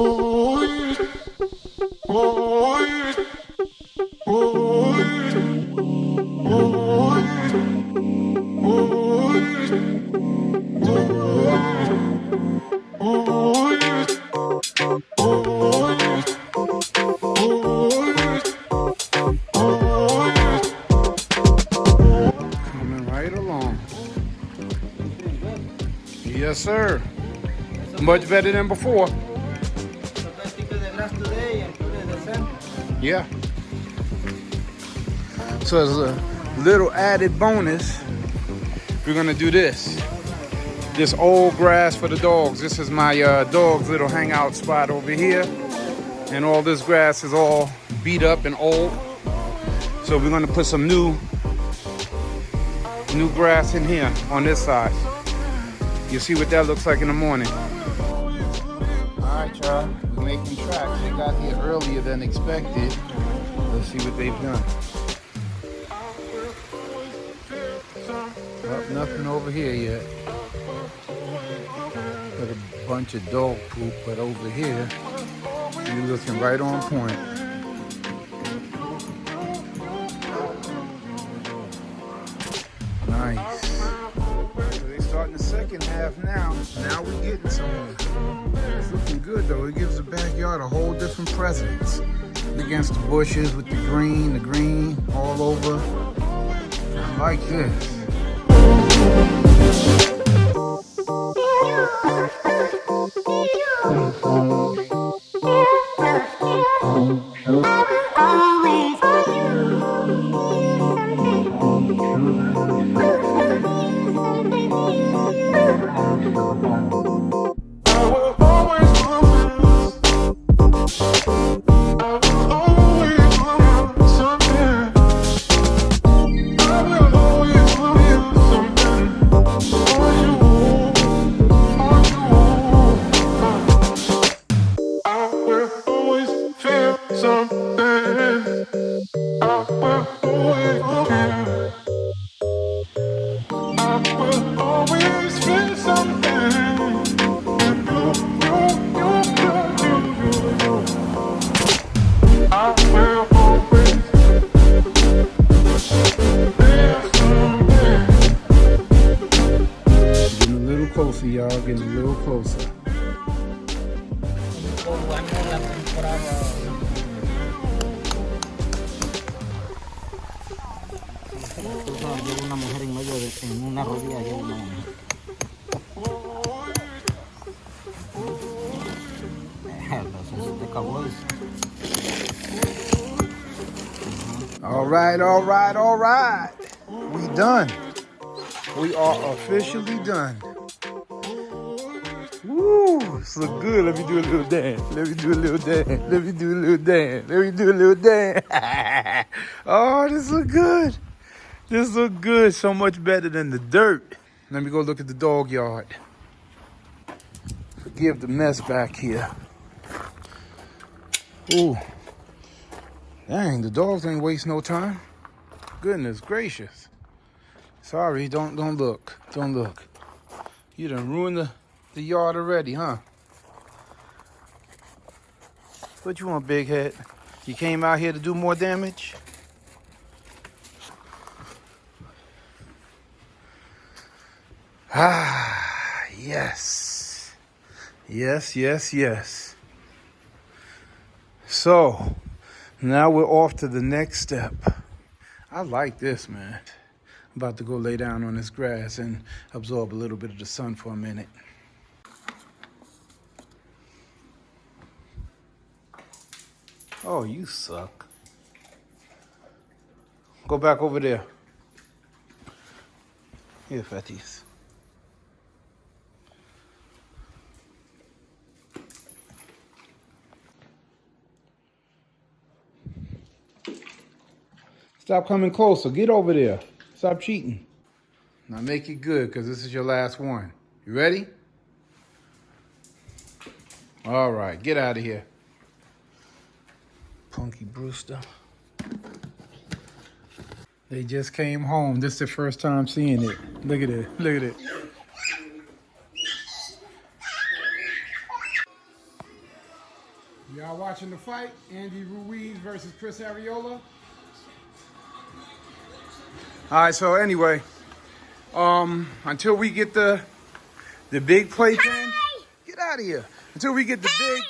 Coming right along. Yes, sir. Much better than before. Yeah. So as a little added bonus, we're gonna do this. This old grass for the dogs. This is my dog's little hangout spot over here. And all this grass is all beat up and old. So we're gonna put some new grass in here on this side. You'll see what that looks like in the morning. All right, y'all, we're making tracks. They got here earlier than expected. Let's see what they've done. Well, nothing over here yet. Got a bunch of dog poop, but over here, you're looking right on point. Nice. So they starting the second half now. Now we're getting somewhere. It's looking good though. It gives the backyard a whole different presence. Against the bushes with the green all over. I like this. Closer, y'all, getting a little closer. Una mujer en medio de en una rodilla lleva una mujer. All right, all right, all right. We done. We are officially done. Woo, this look good. Let me do a little dance. Let me do a little dance. Let me do a little dance. Let me do a little dance. Oh, this look good. This look good. So much better than the dirt. Let me go look at the dog yard. Forgive the mess back here. Ooh. Dang, the dogs ain't waste no time. Goodness gracious. Sorry, don't look. Don't look. You done ruined the yard already, huh? What you want, big head? You came out here to do more damage? Ah, yes. Yes, yes, yes. So, now we're off to the next step. I like this, man. I'm about to go lay down on this grass and absorb a little bit of the sun for a minute. Oh, you suck. Go back over there. Here, fatties. Stop coming closer. Get over there. Stop cheating. Now make it good, because this is your last one. You ready? All right, get out of here. Punky Brewster. They just came home. This is their first time seeing it. Look at it. Look at it. Y'all watching the fight? Andy Ruiz versus Chris Arreola. All right, so anyway, until we get the big playpen, get out of here. Until we get the big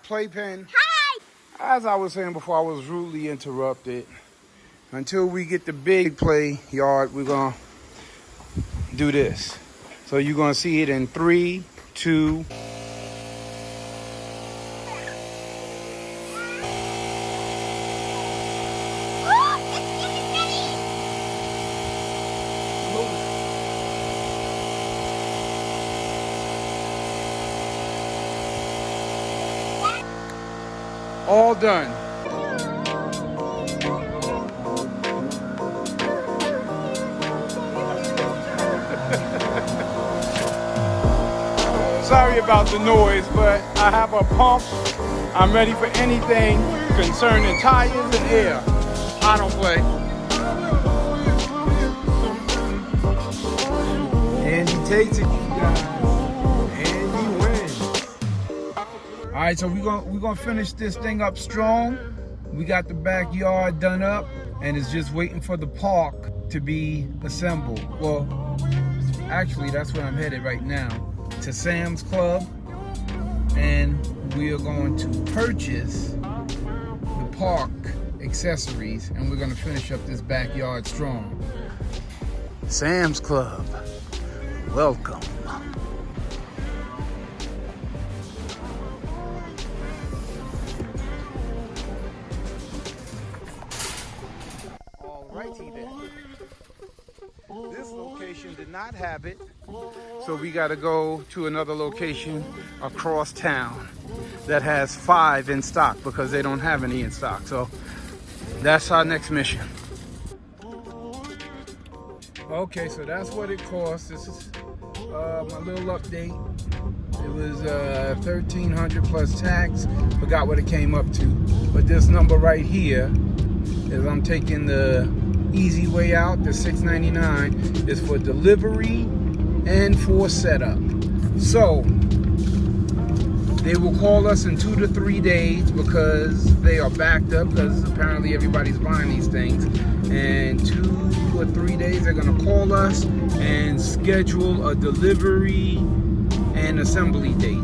playpen, as I was saying before, I was rudely interrupted. Until we get the big play yard, we're gonna do this. So you're gonna see it in 3, 2. All done. Sorry about the noise, but I have a pump. I'm ready for anything concerning tires and air. I don't play. And he takes it, you guys. And he wins. All right, so we're gonna finish this thing up strong. We got the backyard done up, and it's just waiting for the park to be assembled. Well, actually, that's where I'm headed right now, to Sam's Club, and we are going to purchase the park accessories, and we're going to finish up this backyard strong. Sam's Club, welcome. Alrighty then. This location did not have it, so we got to go to another location across town that has 5 in stock because they don't have any in stock. So that's our next mission. Okay, so that's what it cost. This is my little update. It was $1,300 plus tax. Forgot what it came up to, but this number right here is I'm taking the easy way out. The $6.99 is for delivery and for setup. So they will call us in 2 to 3 days because they are backed up, because apparently everybody's buying these things. And 2 or 3 days they're gonna call us and schedule a delivery and assembly date.